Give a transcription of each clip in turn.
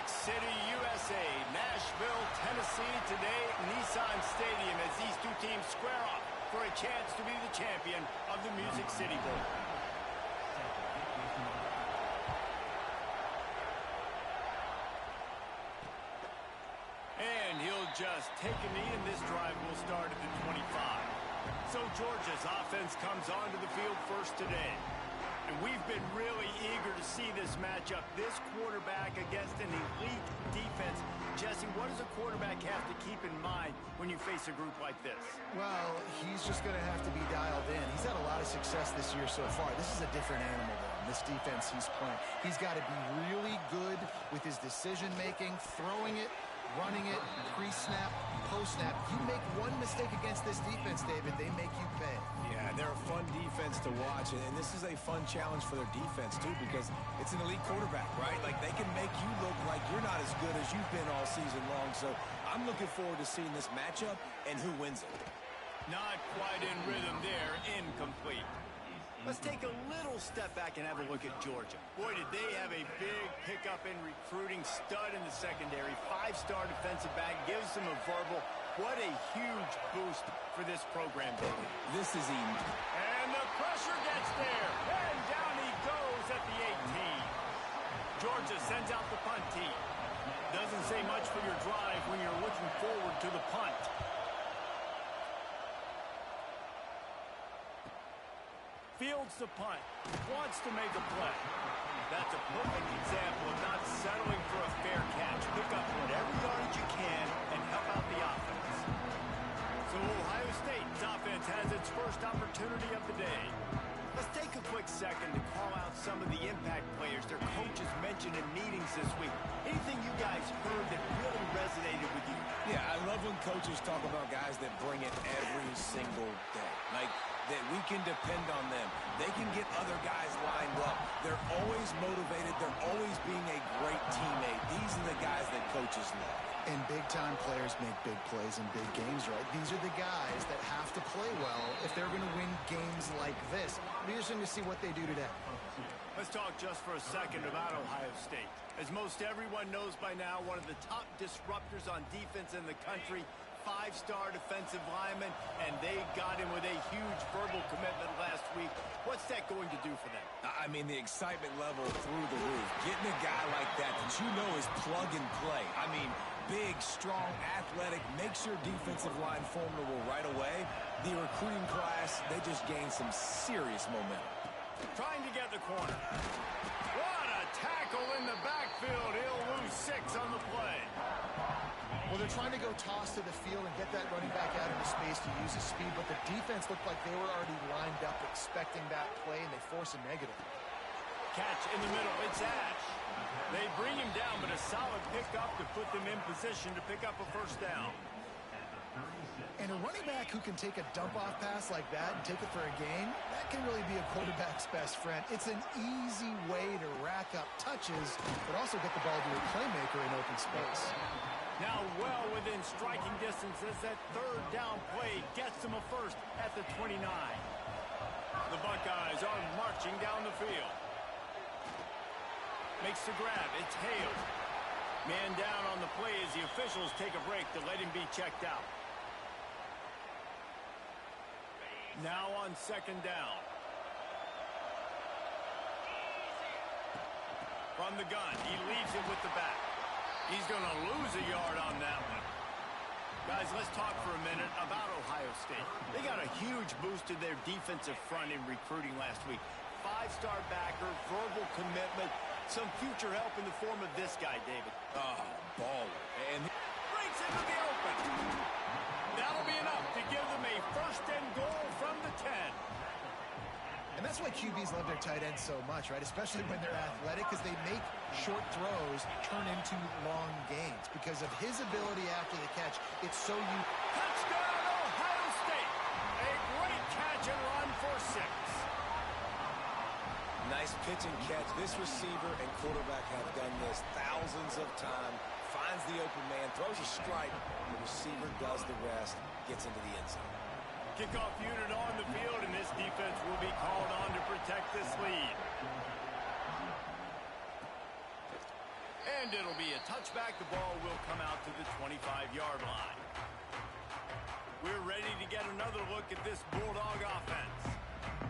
Music City, USA, Nashville, Tennessee, today Nissan Stadium as these two teams square off for a chance to be the champion of the Music City Bowl. And he'll just take a knee, and this drive will start at the 25. So Georgia's offense comes onto the field first today. And we've been really eager to see this matchup, this quarterback against an elite defense. Jesse, what does a quarterback have to keep in mind when you face a group like this? Well, he's just going to have to be dialed in. He's had a lot of success this year so far. This is a different animal, though, in this defense he's playing. He's got to be really good with his decision-making, throwing it, running it, pre-snap, post-snap. You make one mistake against this defense, David, they make you pay. Yeah, they're a fun defense to watch, and this is a fun challenge for their defense, too, because it's an elite quarterback, right? Like, they can make you look like you're not as good as you've been all season long, so I'm looking forward to seeing this matchup and who wins it. Not quite in rhythm there, incomplete. Let's take a little step back and have a look at Georgia. Boy, did they have a big pickup in recruiting, stud in the secondary, five-star defensive back, gives them a verbal. What a huge boost for this program, David. This is Eden. And the pressure gets there, and down he goes at the 18. Georgia sends out the punt team. Doesn't say much for your drive when you're looking forward to the punt. Fields the punt, wants to make a play. That's a perfect example of not settling for a fair catch. Pick up whatever yardage you can and help out the offense. So Ohio State's offense has its first opportunity of the day. Let's take a quick second to call out some of the impact players their coaches mentioned in meetings this week. Anything you guys heard that really resonated with you? Yeah, I love when coaches talk about guys that bring it every single day. Like, that we can depend on them. They can get other guys lined up. They're always motivated. They're always being a great teammate. These are the guys that coaches love. And big-time players make big plays in big games, right? These are the guys that have to play well if they're going to win games like this. It'll be interesting to see what they do today. Let's talk just for a second about Ohio State. As most everyone knows by now, one of the top disruptors on defense in the country, five-star defensive lineman, and they got him with a huge verbal commitment last week. What's that going to do for them? I mean, the excitement level through the roof. Getting a guy like that you know is plug and play. I mean, big, strong, athletic, makes your defensive line formidable right away. The recruiting class, they just gained some serious momentum. Trying to get the corner. What a tackle in the backfield. He'll lose 6 on the play. Well, they're trying to go toss to the field and get that running back out into space to use his speed, but the defense looked like they were already lined up expecting that play, and they force a negative. Catch in the middle. It's Ash. They bring him down, but a solid pickup to put them in position to pick up a first down. And a running back who can take a dump-off pass like that and take it for a gain, that can really be a quarterback's best friend. It's an easy way to rack up touches, but also get the ball to a playmaker in open space. Now well within striking distance as that third down play gets them a first at the 29. The Buckeyes are marching down the field. Makes the grab. It's Hale. Man down on the play as the officials take a break to let him be checked out. Now on second down. From the gun, he leaves it with the back. He's going to lose a yard on that one. Guys, let's talk for a minute about Ohio State. They got a huge boost to their defensive front in recruiting last week. Five-star backer, verbal commitment, some future help in the form of this guy, David. Oh, baller. And breaks into the open. That'll be enough to give them a first and goal from the 10. And that's why QBs love their tight ends so much, right? Especially when they're athletic, because they make short throws turn into long gains. Because of his ability after the catch, it's so Touchdown, Ohio State! A great catch and run for 6. nice pitch and catch. This receiver and quarterback have done this thousands of times. Finds the open man, throws a strike. The receiver does the rest, gets into the end zone. Kickoff unit on the field, and this defense will be called on to protect this lead. And it'll be a touchback. The ball will come out to the 25-yard line. We're ready to get another look at this Bulldog offense.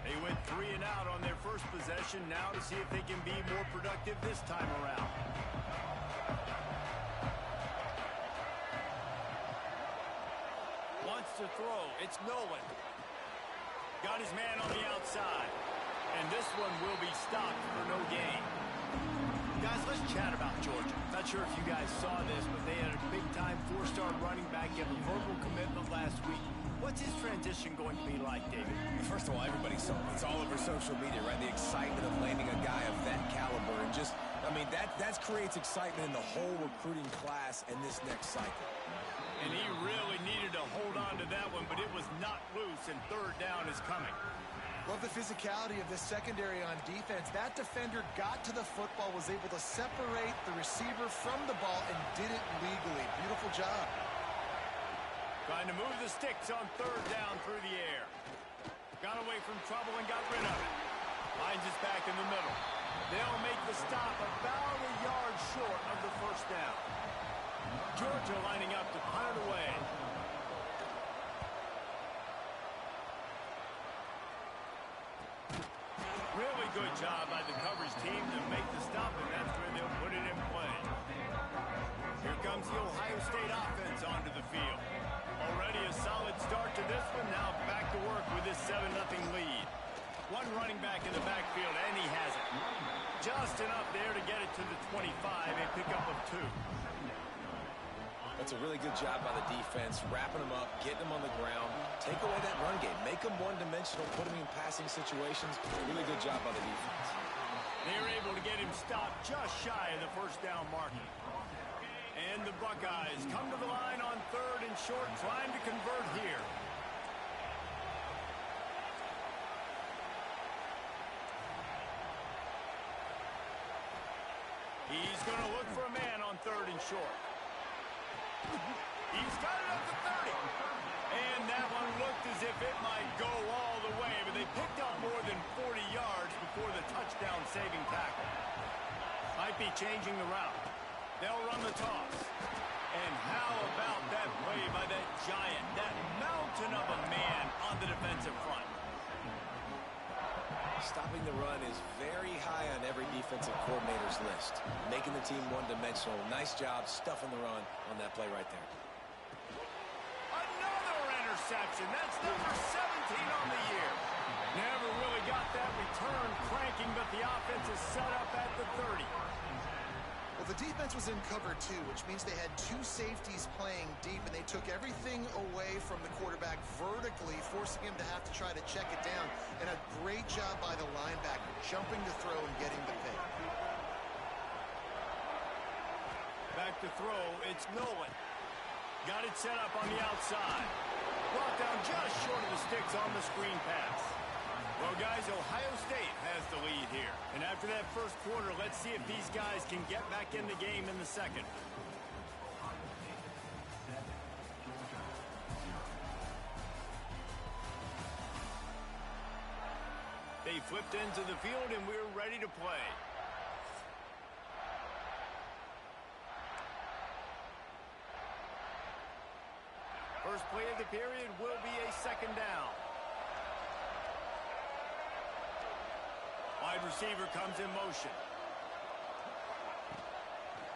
They went 3 and out on their first possession. Now to see if they can be more productive this time around. Wants to throw. It's Nolan. Got his man on the outside. And this one will be stopped for no gain. Guys, let's chat about Georgia. Not sure if you guys saw this, but they had a big-time 4-star running back give a verbal commitment last week. What's his transition going to be like, David? First of all, everybody saw it. It's all over social media, right? The excitement of landing a guy of that caliber. And just, I mean, that creates excitement in the whole recruiting class in this next cycle. And he really needed to hold on to that one, but it was not loose, and third down is coming. Love the physicality of this secondary on defense. That defender got to the football, was able to separate the receiver from the ball, and did it legally. Beautiful job. Trying to move the sticks on third down through the air. Got away from trouble and got rid of it. Finds us back in the middle. They'll make the stop about a yard short of the first down. Georgia lining up to punt it away. Really good job by the coverage team to make the stop, and that's where they'll put it in play. Here comes the Ohio State offense onto the field. Already a solid start to this one. Now back to work with this 7-0 lead. One running back in the backfield, and he has it. Just enough there to get it to the 25, a pickup of 2. That's a really good job by the defense, wrapping them up, getting them on the ground, take away that run game, make them one-dimensional, put them in passing situations. Really good job by the defense. They were able to get him stopped just shy of the first down marker. And the Buckeyes come to the line on third and short, trying to convert here. He's going to look for a man on third and short. He's got it up to 30. And that one looked as if it might go all the way, but they picked up more than 40 yards before the touchdown-saving tackle. Might be changing the route. They'll run the toss. And how about that play by that giant, that mountain of a man on the defensive front? Stopping the run is very high on every defensive coordinator's list. Making the team one-dimensional. Nice job stuffing the run on that play right there. Another interception. That's number 17 on the year. Never really got that return cranking, but the offense is set up at the 30. Well, the defense was in cover 2, which means they had 2 safeties playing deep, and they took everything away from the quarterback vertically, forcing him to have to try to check it down. And a great job by the linebacker, jumping to throw and getting the pick. Back to throw, it's Nolan. Got it set up on the outside. Brought down just short of the sticks on the screen pass. Well, guys, Ohio State has the lead here. And after that first quarter, let's see if these guys can get back in the game in the second. They flipped into the field, and we're ready to play. First play of the period will be a second down. Wide receiver comes in motion.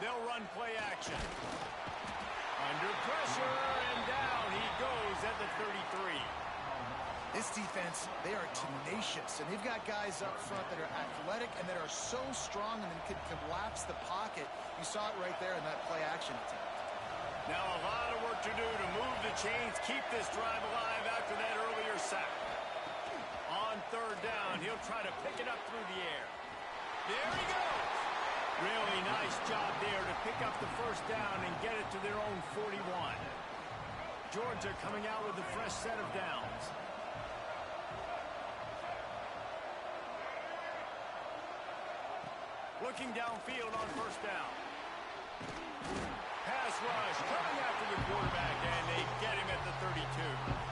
They'll run play action. Under pressure, and down he goes at the 33. This defense, they are tenacious, and they've got guys up front that are athletic and that are so strong and can collapse the pocket. You saw it right there in that play action attempt. Now a lot of work to do to move the chains, keep this drive alive after that earlier sack. On third down, he'll try to pick it up through the air. There he goes. Really nice job there to pick up the first down and get it to their own 41. Georgia coming out with a fresh set of downs. Looking downfield on first down. Pass rush coming after the quarterback, and they get him at the 32.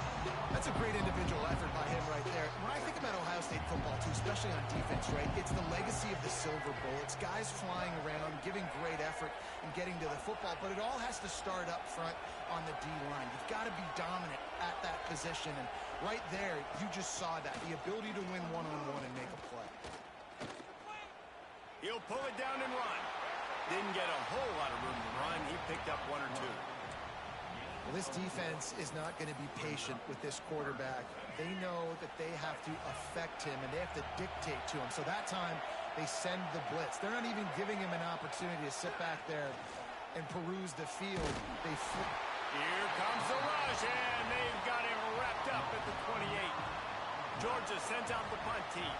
That's a great individual effort by him right there. When I think about Ohio State football, too, especially especially on defense, right? It's the legacy of the Silver Bullets, guys flying around, giving great effort and getting to the football, but it all has to start up front on the D-line. You've got to be dominant at that position, and right there, you just saw that, the ability to win one-on-one and make a play. He'll pull it down and run. Didn't get a whole lot of room to run. He picked up 1 or 2. Well, this defense is not going to be patient with this quarterback. They know that they have to affect him, and they have to dictate to him. So that time, they send the blitz. They're not even giving him an opportunity to sit back there and peruse the field. They flip. Here comes the rush, and they've got him wrapped up at the 28. Georgia sends out the punt team.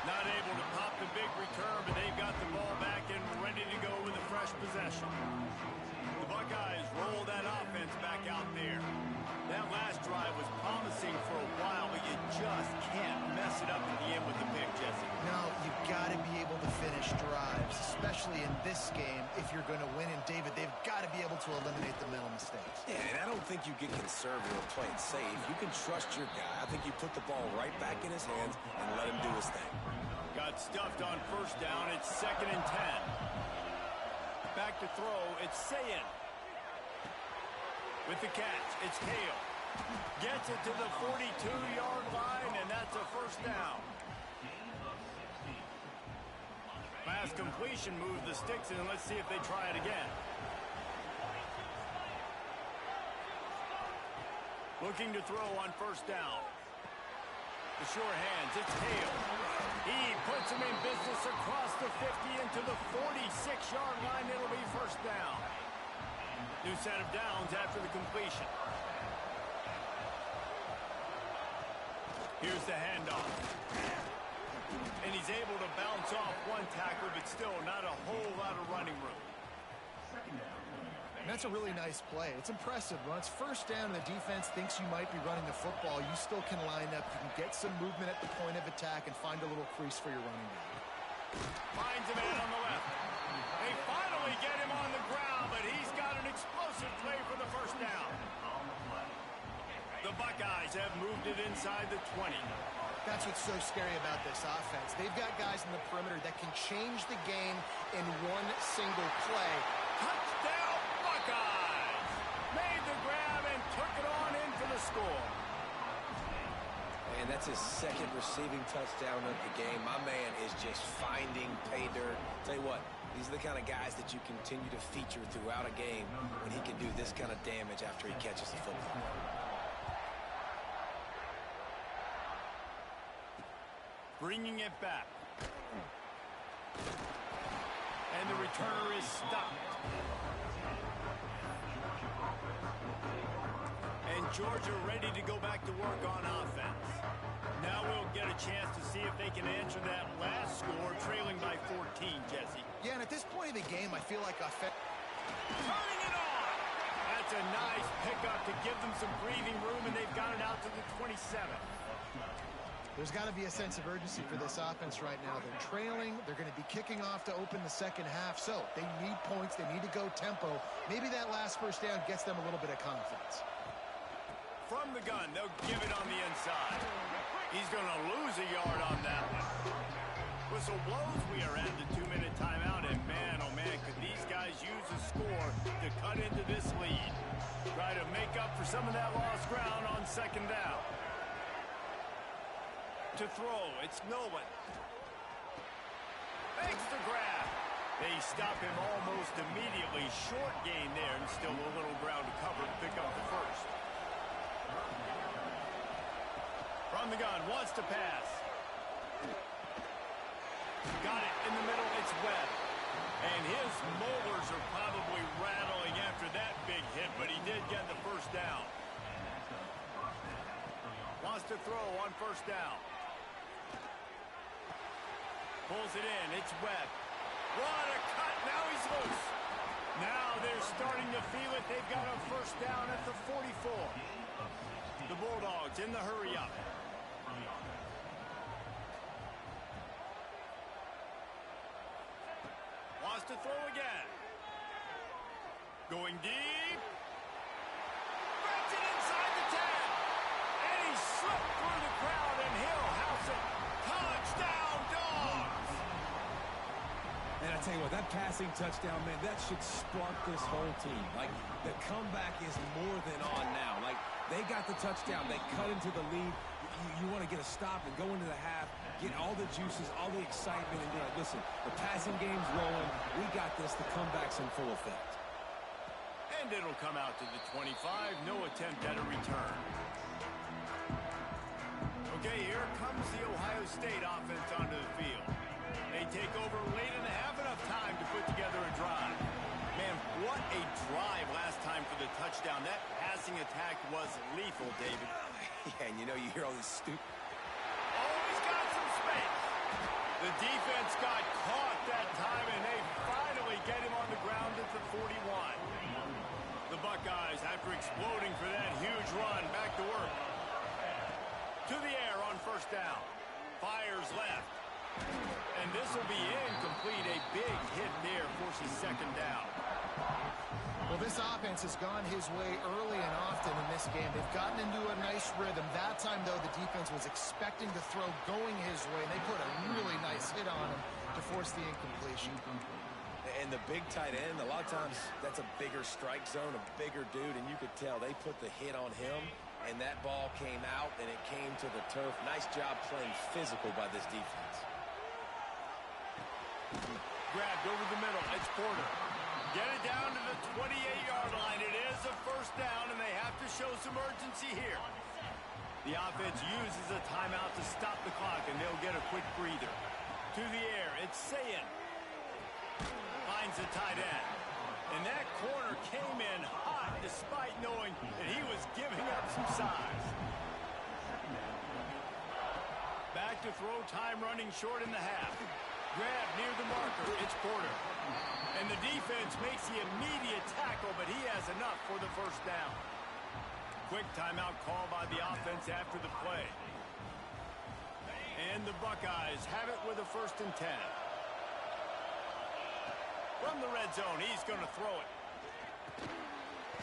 Not able to pop the big return, but they've got the ball back and ready to go with a fresh possession. The Buckeyes roll that offense back out there. That last drive was promising for a while, but you just can't mess it up at the end with the pick, Jesse. No, you've got to be able to finish drives, especially in this game. If you're going to win, and David, they've got to be able to eliminate the mental mistakes. Yeah, and I don't think you get conservative or play it safe. You can trust your guy. I think you put the ball right back in his hands and let him do his thing. Got stuffed on first down. It's 2nd and 10. Back to throw. It's Sayin. With the catch, it's Kale. Gets it to the 42-yard line, and that's a first down. Pass completion moves the sticks in. Let's see if they try it again. Looking to throw on first down. The sure hands, it's Kale. He puts him in business across the 50 into the 46-yard line. It'll be first down. New set of downs after the completion. Here's the handoff. And he's able to bounce off one tackler, but still not a whole lot of running room. And that's a really nice play. It's impressive. When it's first down and the defense thinks you might be running the football, you still can line up. You can get some movement at the point of attack and find a little crease for your running back. Finds a man on the left. They finally get him on the ground, but he's got an explosive play for the first down. The Buckeyes have moved it inside the 20. That's what's so scary about this offense. They've got guys in the perimeter that can change the game in one single play. Touchdown, Buckeyes! Made the grab and took it on in for the score. And that's his 2nd receiving touchdown of the game. My man is just finding pay dirt. Tell you what, these are the kind of guys that you continue to feature throughout a game when he can do this kind of damage after he catches the football. Bringing it back. And the returner is stopped. And Georgia ready to go back to work on offense. Now we'll get a chance to see if they can answer that last score, trailing by 14, Jesse. Yeah, and at this point of the game, I feel like turning it on! That's a nice pickup to give them some breathing room, and they've got it out to the 27. There's got to be a sense of urgency for this offense right now. They're trailing. They're going to be kicking off to open the second half. So they need points. They need to go tempo. Maybe that last first down gets them a little bit of confidence. From the gun, they'll give it on the inside. He's going to lose a yard on that one. Whistle blows. We are at the 2-minute timeout. And man, oh man, could these guys use a score to cut into this lead. Try to make up for some of that lost ground on second down. To throw, it's Nolan. Makes the grab. They stop him almost immediately. Short gain there, and still a little ground to cover to pick up the first. From the gun, wants to pass. Got it in the middle, it's Webb. And his molars are probably rattling after that big hit, but he did get the first down. Wants to throw on first down. Pulls it in. It's Webb. What a cut. Now he's loose. Now they're starting to feel it. They've got a first down at the 44. The Bulldogs in the hurry up. Wants to throw again. Going deep. Brings it inside the 10. And he slipped through the crowd, and he'll house it. Touchdown, Dogs! And I tell you what, that passing touchdown, man, that should spark this whole team. Like, the comeback is more than on now. Like, they got the touchdown. They cut into the lead. You want to get a stop and go into the half, get all the juices, all the excitement, and be like, listen, the passing game's rolling. We got this. The comeback's in full effect. And it'll come out to the 25. No attempt at a return. Okay, here comes the Ohio State offense onto the field. They take over late in the half, enough time to put together a drive. Man, what a drive last time for the touchdown. That passing attack was lethal, David. Yeah, and you know, you hear all this stupid. Always got some space. The defense got caught that time, and they finally get him on the ground at the 41. The Buckeyes, after exploding for that huge run, back to work. To the air on first down. Fires left. And this will be incomplete. A big hit there forces second down. Well, this offense has gone his way early and often in this game. They've gotten into a nice rhythm. That time, though, the defense was expecting to throw going his way, and they put a really nice hit on him to force the incompletion. And the big tight end, a lot of times that's a bigger strike zone, a bigger dude, and you could tell they put the hit on him, and that ball came out, and it came to the turf. Nice job playing physical by this defense. Grabbed over the middle. It's Porter. Get it down to the 28-yard line. It is a first down, and they have to show some urgency here. The offense uses a timeout to stop the clock, and they'll get a quick breather. To the air, it's Sayin. Finds the tight end. And that corner came in hot despite knowing that he was giving up some size. Back to throw, time running short in the half. Grab near the marker. It's Porter. And the defense makes the immediate tackle, but he has enough for the first down. Quick timeout call by the offense after the play. And the Buckeyes have it with a 1st and 10. From the red zone, he's going to throw it.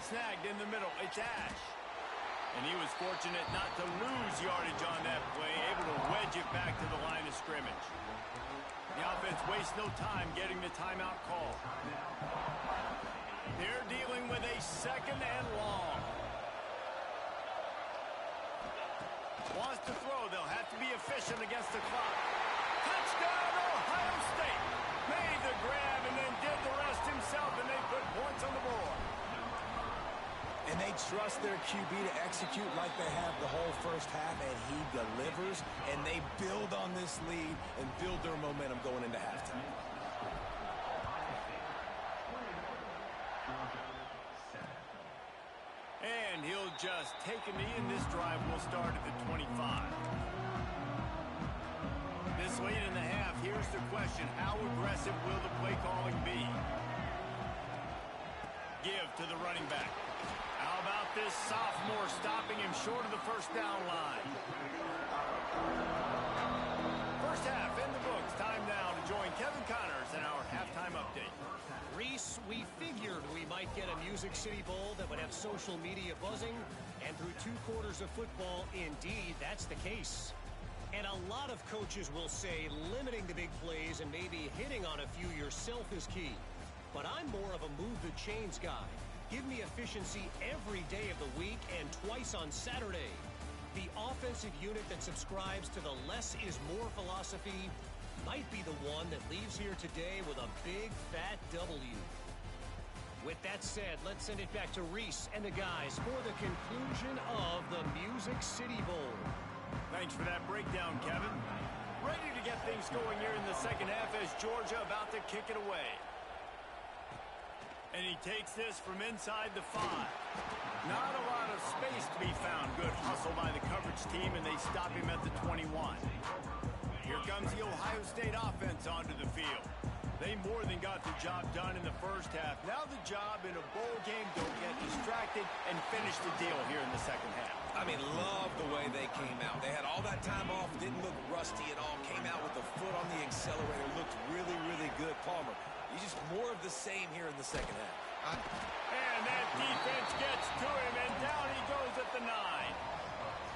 Snagged in the middle. It's Ash. And he was fortunate not to lose yardage on that play, able to wedge it back to the line of scrimmage. The offense wastes no time getting the timeout call. They're dealing with a 2nd and long. Wants to throw. They'll have to be efficient against the clock. Touchdown, Ohio State. Made the grab and then did the rest himself, and they put points on the board. And they trust their QB to execute like they have the whole first half, and he delivers, and they build on this lead and build their momentum going into halftime. And he'll just take a knee, and this drive will start at the 25. This late in the half, here's the question. How aggressive will the play calling be? Give to the running back. How about this sophomore stopping him short of the first down line? First half in the books. Time now to join Kevin Connors in our halftime update. Reese, we figured we might get a Music City Bowl that would have social media buzzing, and through 2 quarters of football, indeed, that's the case. And a lot of coaches will say limiting the big plays and maybe hitting on a few yourself is key. But I'm more of a move the chains guy. Give me efficiency every day of the week and twice on Saturday. The offensive unit that subscribes to the less is more philosophy might be the one that leaves here today with a big fat W. With that said, let's send it back to Reese and the guys for the conclusion of the Music City Bowl. Thanks for that breakdown, Kevin. Ready to get things going here in the second half as Georgia about to kick it away. And he takes this from inside the 5. Not a lot of space to be found. Good hustle by the coverage team, and they stop him at the 21. Here comes the Ohio State offense onto the field. They more than got the job done in the first half. Now the job in a bowl game, don't get distracted and finish the deal here in the second half. I mean, love the way they came out. They had all that time off, didn't look rusty at all, came out with the foot on the accelerator, looked really, really good. Palmer, he's just more of the same here in the second half. And that defense gets to him, and down he goes at the 9.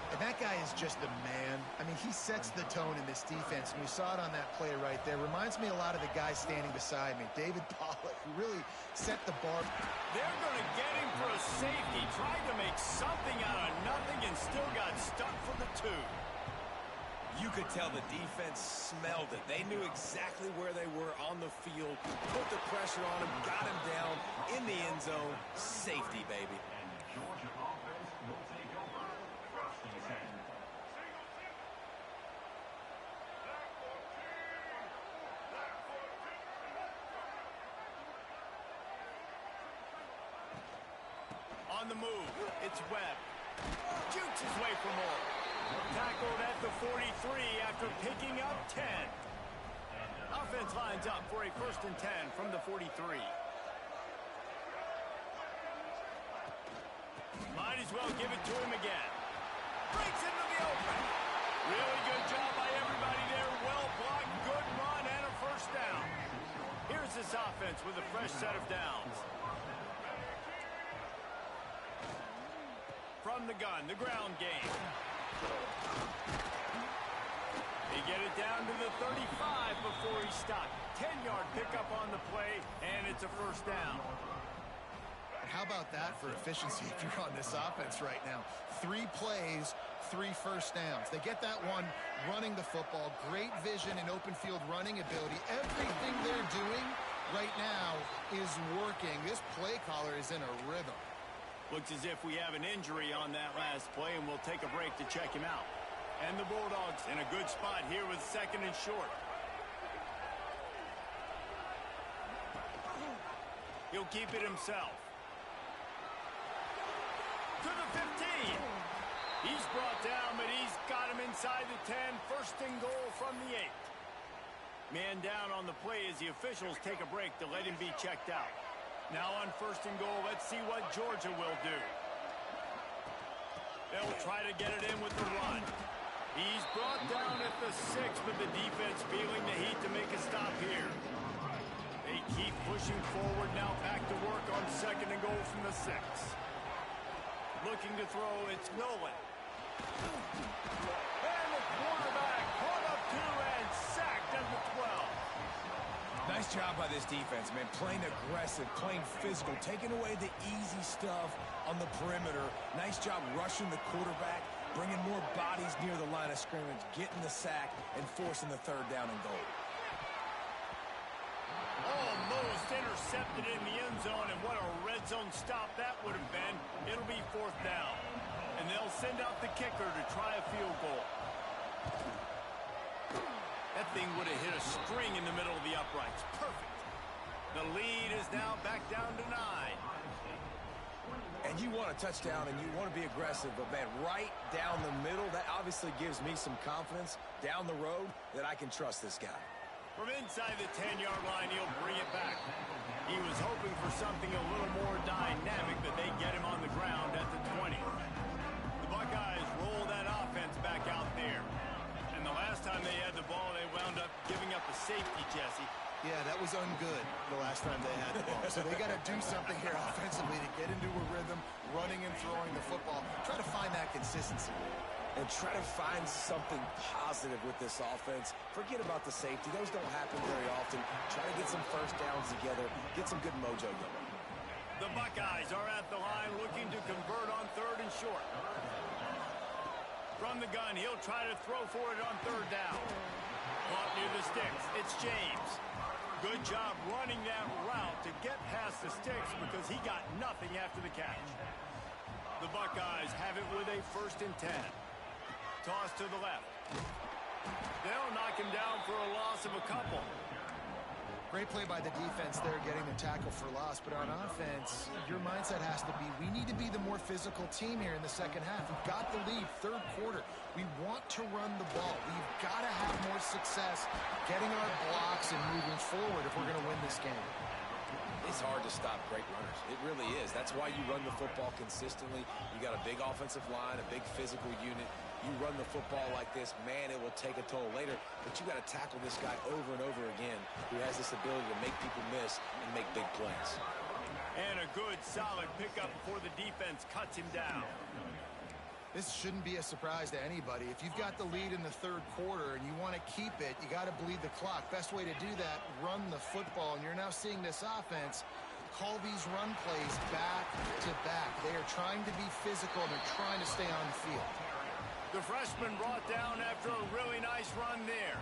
And that guy is just a man. I mean, he sets the tone in this defense, and we saw it on that play right there. Reminds me a lot of the guy standing beside me, David Pollack, who really set the bar. They're going to get him for a safety. Tried to make something out of nothing and still got stuck for the 2. You could tell the defense smelled it. They knew exactly where they were on the field, put the pressure on him, got him down in the end zone. Safety, baby. On the move, it's Webb. Jukes his way for more. Tackled at the 43 after picking up 10. Offense lines up for a 1st and 10 from the 43. Might as well give it to him again. Breaks into the open. Really good job by everybody there. Well blocked, good run, and a 1st down. Here's this offense with a fresh set of downs. From the gun, the ground game. They get it down to the 35 before he stopped. 10-yard pickup on the play, and it's a 1st down. How about that for efficiency if you're on this offense right now? 3 plays, 3 1st downs. They get that one running the football. Great vision and open field running ability. Everything they're doing right now is working. This play caller is in a rhythm. Looks as if we have an injury on that last play, and we'll take a break to check him out. And the Bulldogs in a good spot here with 2nd and short. He'll keep it himself. To the 15. He's brought down, but he's got him inside the 10. 1st and goal from the 8. Man down on the play as the officials take a break to let him be checked out. Now on 1st and goal, let's see what Georgia will do. They'll try to get it in with the run. He's brought down at the 6, but the defense feeling the heat to make a stop here. They keep pushing forward now, back to work on 2nd and goal from the 6. Looking to throw, it's Nolan. And the quarterback caught up 2 and sacked at the 12. Nice job by this defense, man. Playing aggressive, playing physical, taking away the easy stuff on the perimeter. Nice job rushing the quarterback, bringing more bodies near the line of scrimmage, getting the sack, and forcing the 3rd down and goal. Almost intercepted in the end zone, and what a red zone stop that would have been. It'll be 4th down. And they'll send out the kicker to try a field goal. That thing would have hit a string in the middle of the uprights. Perfect. The lead is now back down to 9. And you want a touchdown and you want to be aggressive, but man, right down the middle, that obviously gives me some confidence down the road that I can trust this guy. From inside the 10-yard line, he'll bring it back. He was hoping for something a little more dynamic, but they get him on the ground at the 20. The Buckeyes roll that offense back out there. And the last time they had the ball, they wound up giving up a safety, Jesse. Yeah, that was ungood the last time they had the ball. So they got to do something here offensively to get into a rhythm, running and throwing the football. Try to find that consistency. And try to find something positive with this offense. Forget about the safety. Those don't happen very often. Try to get some 1st downs together. Get some good mojo going. The Buckeyes are at the line looking to convert on 3rd and short. From the gun, he'll try to throw for it on 3rd down. Caught near the sticks. It's James. Good job running that route to get past the sticks because he got nothing after the catch. The Buckeyes have it with a 1st and 10. Toss to the left. They'll knock him down for a loss of a couple. Great play by the defense there, getting the tackle for loss. But on offense, your mindset has to be, we need to be the more physical team here in the 2nd half. We've got the lead, 3rd quarter. We want to run the ball. We've got to have more success getting our blocks and moving forward if we're going to win this game. It's hard to stop great runners. It really is. That's why you run the football consistently. You got a big offensive line, a big physical unit. You run the football like this, man, it will take a toll later. But you got to tackle this guy over and over again who has this ability to make people miss and make big plays. And a good, solid pickup before the defense cuts him down. This shouldn't be a surprise to anybody. If you've got the lead in the third quarter and you want to keep it, you got to bleed the clock. Best way to do that, run the football. And you're now seeing this offense call these run plays back to back. They are trying to be physical, and they're trying to stay on the field. The freshman brought down after a really nice run there.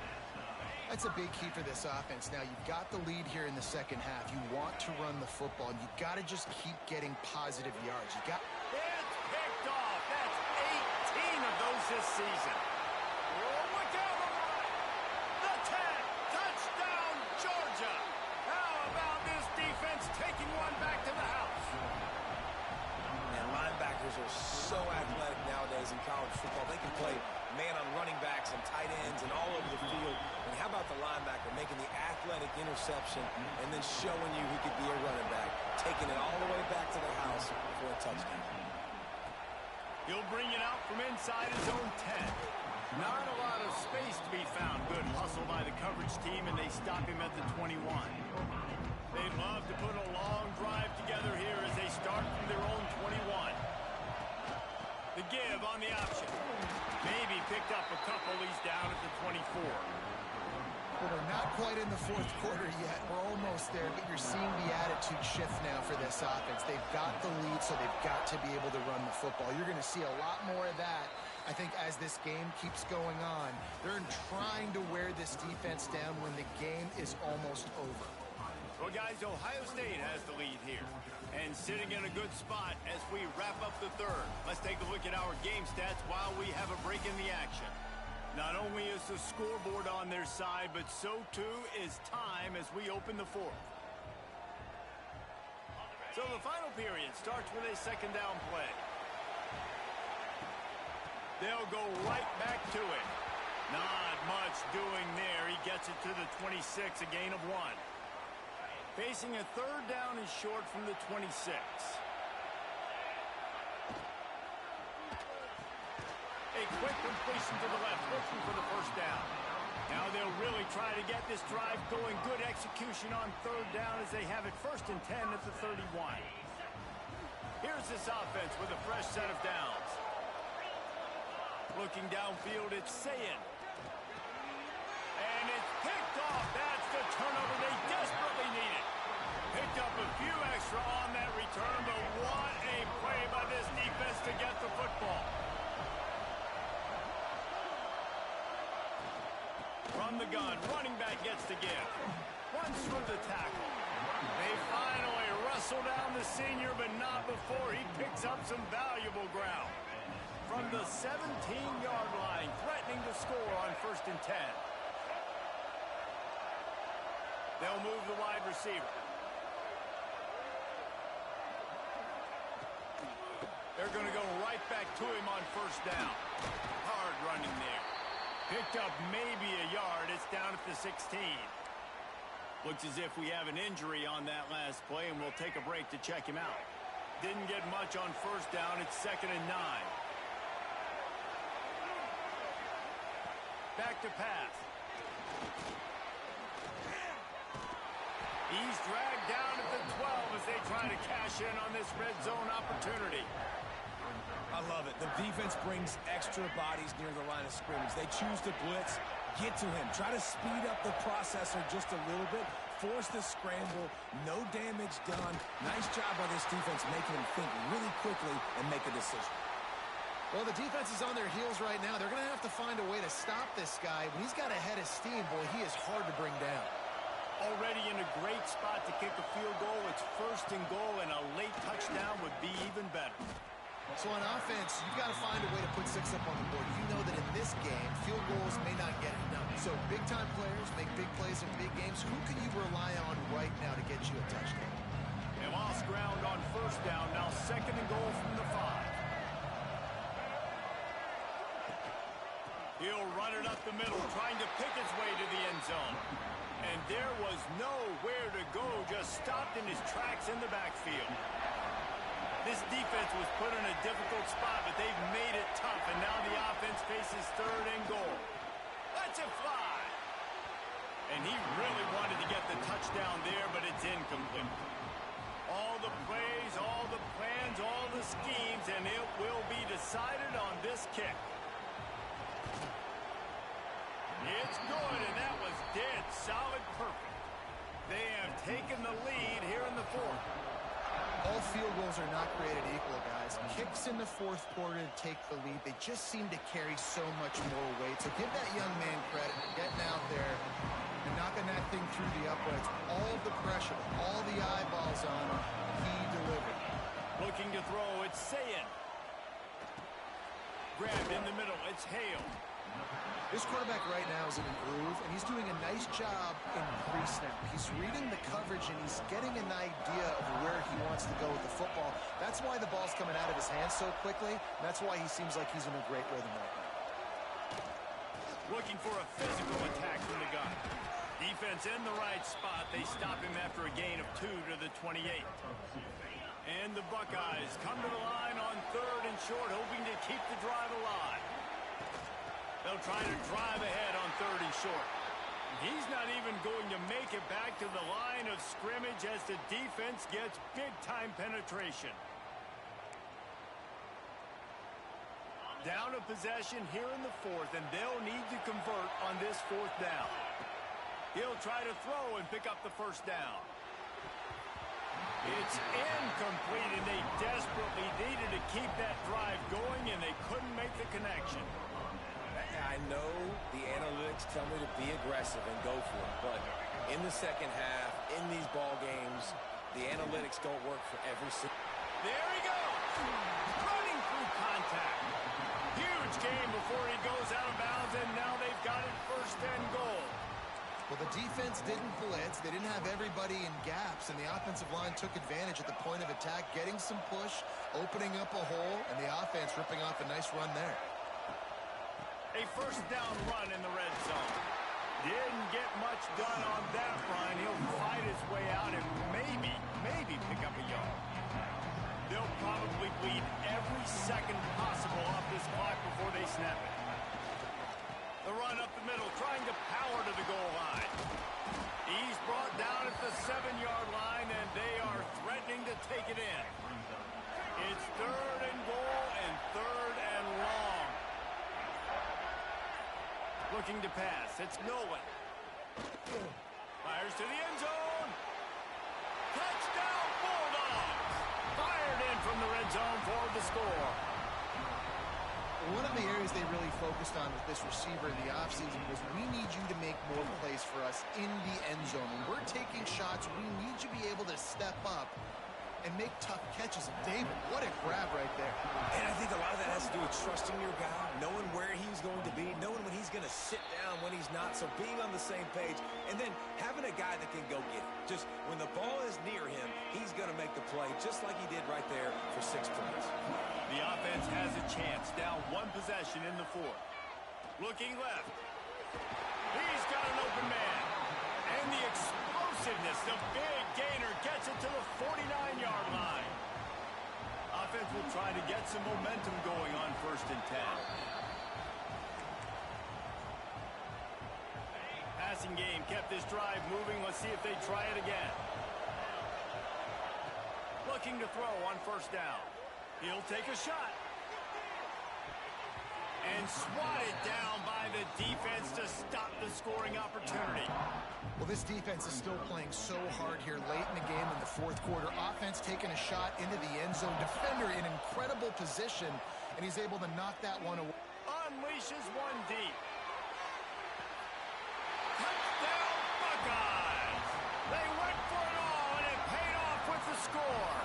That's a big key for this offense. Now, you've got the lead here in the second half. You want to run the football, and you've got to just keep getting positive yards. You got... It's picked off. That's 18 of those this season. Oh, look out on the right. The 10. Touchdown, Georgia. How about this defense taking one back to the house? And linebackers are so athletic nowadays in college football. They can play man on running backs and tight ends and all over the field. And how about the linebacker making the athletic interception and then showing you he could be a running back, taking it all the way back to the house for a touchdown. He'll bring it out from inside his own 10. Not a lot of space to be found. Good hustle by the coverage team, and they stop him at the 21. They'd love to put a long drive together here as they start from their own 21. The give on the option. Maybe picked up a couple. He's down at the 24. Well, we're not quite in the fourth quarter yet. We're almost there, but you're seeing the attitude shift now for this offense. They've got the lead, so they've got to be able to run the football. You're going to see a lot more of that, I think, as this game keeps going on. They're trying to wear this defense down when the game is almost over. Well, guys, Ohio State has the lead here and sitting in a good spot as we wrap up the third. Let's take a look at our game stats while we have a break in the action. Not only is the scoreboard on their side, but so too is time as we open the fourth. So the final period starts with a second down play. They'll go right back to it. Not much doing there. He gets it to the 26, a gain of 1. Facing a third down and short from the 26. A quick completion to the left, looking for the first down. Now they'll really try to get this drive going. Good execution on third down as they have it first and 10 at the 31. Here's this offense with a fresh set of downs. Looking downfield, it's Sayin. And it's picked off. That's the turnover they desperately needed. Picked up a few extra on that return, but what a play by this defense to get the football. From the gun, running back gets the give. Runs through the tackle. They finally wrestle down the senior, but not before he picks up some valuable ground. From the 17-yard line, threatening to score on first and 10. They'll move the wide receiver. They're going to go right back to him on first down. Hard running there. Picked up maybe a yard. It's down at the 16. Looks as if we have an injury on that last play, and we'll take a break to check him out. Didn't get much on first down. It's second and 9. Back to pass. He's dragged down at the 12 as they try to cash in on this red zone opportunity. I love it. The defense brings extra bodies near the line of scrimmage. They choose to blitz, get to him, try to speed up the processor just a little bit, force the scramble, no damage done. Nice job by this defense making him think really quickly and make a decision. Well, the defense is on their heels right now. They're going to have to find a way to stop this guy. When he's got a head of steam, boy, he is hard to bring down. Already in a great spot to kick a field goal. It's first and goal, and a late touchdown would be even better. So on offense, you've got to find a way to put 6 up on the board. You know that in this game, field goals may not get it done. So big-time players make big plays in big games. Who can you rely on right now to get you a touchdown? They lost ground on first down. Now second and goal from the 5. He'll run it up the middle, trying to pick his way to the end zone. And there was nowhere to go, just stopped in his tracks in the backfield. This defense was put in a difficult spot, but they've made it tough, and now the offense faces third and goal. Let's it fly! And he really wanted to get the touchdown there, but it's incomplete. All the plays, all the plans, all the schemes, and it will be decided on this kick. It's good, and that was dead solid perfect. They have taken the lead here in the fourth. All field goals are not created equal, guys. Kicks in the fourth quarter to take the lead. They just seem to carry so much more weight. So give that young man credit for getting out there and knocking that thing through the uprights. All the pressure, all the eyeballs on him, he delivered. Looking to throw, it's Sayin. Grabbed in the middle, it's Hale. This quarterback right now is in a groove, and he's doing a nice job in pre-snap. He's reading the coverage, and he's getting an idea of where he wants to go with the football. That's why the ball's coming out of his hands so quickly, and that's why he seems like he's in a great rhythm right now. Looking for a physical attack from the gun. Defense in the right spot. They stop him after a gain of 2 to the 28. And the Buckeyes come to the line on 3rd and short, hoping to keep the drive alive. They'll try to drive ahead on 3rd and short. He's not even going to make it back to the line of scrimmage as the defense gets big-time penetration. Down a possession here in the fourth, and they'll need to convert on this 4th down. He'll try to throw and pick up the 1st down. It's incomplete, and they desperately needed to keep that drive going, and they couldn't make the connection. I know the analytics tell me to be aggressive and go for it, but in the second half, in these ball games, the analytics don't work for every single. There he goes! Running through contact. Huge game before he goes out of bounds, and now they've got it 1st and goal. Well, the defense didn't blitz. They didn't have everybody in gaps, and the offensive line took advantage at the point of attack, getting some push, opening up a hole, and the offense ripping off a nice run there. A 1st down run in the red zone. Didn't get much done on that run. He'll fight his way out and maybe pick up a yard. They'll probably bleed every second possible off this clock before they snap it. The run up the middle, trying to power to the goal line. He's brought down at the 7-yard line, and they are threatening to take it in. It's 3rd and goal and 3rd and long. Looking to pass. It's Nolan. Fires to the end zone. Touchdown, Bulldogs! Fired in from the red zone for the score. One of the areas they really focused on with this receiver in the offseason was we need you to make more plays for us in the end zone. When we're taking shots, we need you to be able to step up and make tough catches. And David, what a grab right there. And I think a lot of that has to do with trusting your guy, knowing where he's going to be, knowing when he's going to sit down, when he's not, so being on the same page, and then having a guy that can go get it. Just when the ball is near him, he's going to make the play, just like he did right there for 6 points. The offense has a chance, down 1 possession in the 4th. Looking left. He's got an open man. And the explosiveness, the big gainer gets it to the 49-yard line. Offense will try to get some momentum going on 1st and 10. Passing game kept this drive moving. Let's see if they try it again. Looking to throw on 1st down. He'll take a shot. And swatted down by the defense to stop the scoring opportunity. Well, this defense is still playing so hard here late in the game in the 4th quarter. Offense taking a shot into the end zone. Defender in incredible position, and he's able to knock that one away. Unleashes one deep. Touchdown, Buckeyes! They went for it all, and it paid off with the score.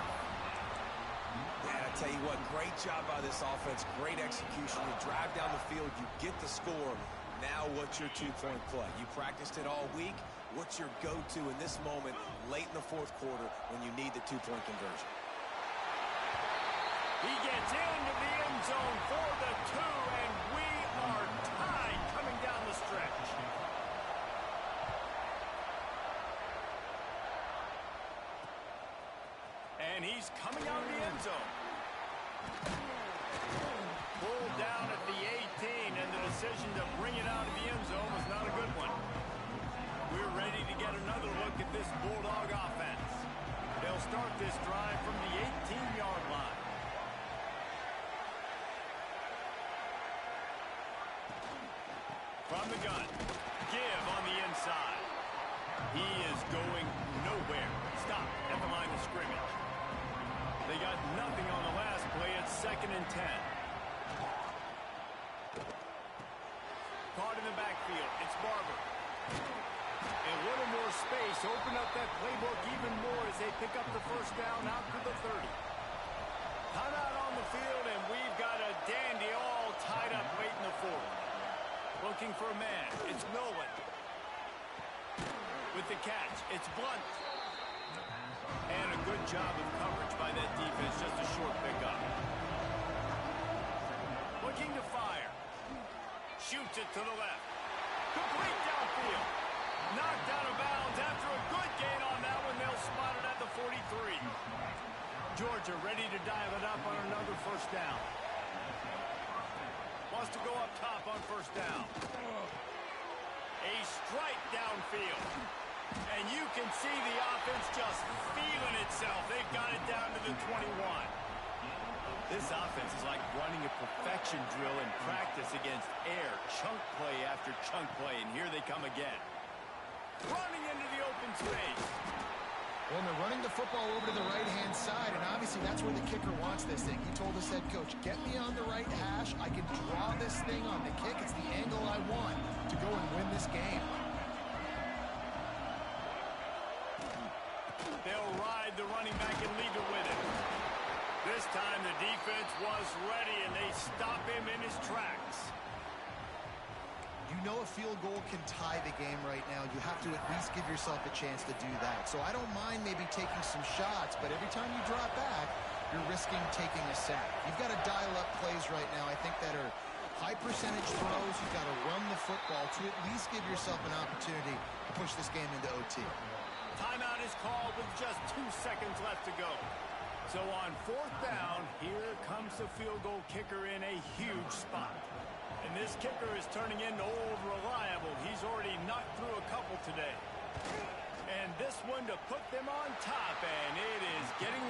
I tell you what, great job by this offense, great execution. You drive down the field, you get the score. Now what's your 2-point play? You practiced it all week. What's your go-to in this moment late in the 4th quarter when you need the 2-point conversion? He gets into the end zone for the 2, and we are tied coming down the stretch. And he's coming out of the end zone. Pulled down at the 18, and the decision to bring it out of the end zone was not a good one. We're ready to get another look at this Bulldog offense. They'll start this drive from the 18-yard line. From the gun, give on the inside. He is going nowhere. Stop at the line of scrimmage. They got nothing on the last play. It's 2nd and 10. Caught in the backfield. It's Barber. And a little more space. Open up that playbook even more as they pick up the first down out to the 30. Timeout on the field, and we've got a dandy all tied up late in the fourth. Looking for a man. It's Nolan. With the catch, it's Blunt. And a good job of coverage by that defense. Just a short pickup. Looking to fire. Shoots it to the left. Complete downfield. Knocked out of bounds after a good gain on that one. They'll spot it at the 43. Georgia ready to dial it up on another first down. Wants to go up top on first down. A strike downfield. And you can see the offense just feeling itself. They've got it down to the 21. This offense is like running a perfection drill in practice against air. Chunk play after chunk play, and here they come again. Running into the open space. Well, they're running the football over to the right-hand side, and obviously that's where the kicker wants this thing. He told his head coach, get me on the right hash. I can draw this thing on the kick. It's the angle I want to go and win this game. They'll ride the running back and leave it with him. This time the defense was ready, and they stop him in his tracks. You know a field goal can tie the game right now. You have to at least give yourself a chance to do that. So I don't mind maybe taking some shots, but every time you drop back, you're risking taking a sack. You've got to dial up plays right now, I think, that are high percentage throws. You've got to run the football to at least give yourself an opportunity to push this game into OT. Timeout is called with just 2 seconds left to go. So on fourth down, here comes the field goal kicker in a huge spot. And this kicker is turning into old reliable. He's already knocked through a couple today. And this one to put them on top, and it is getting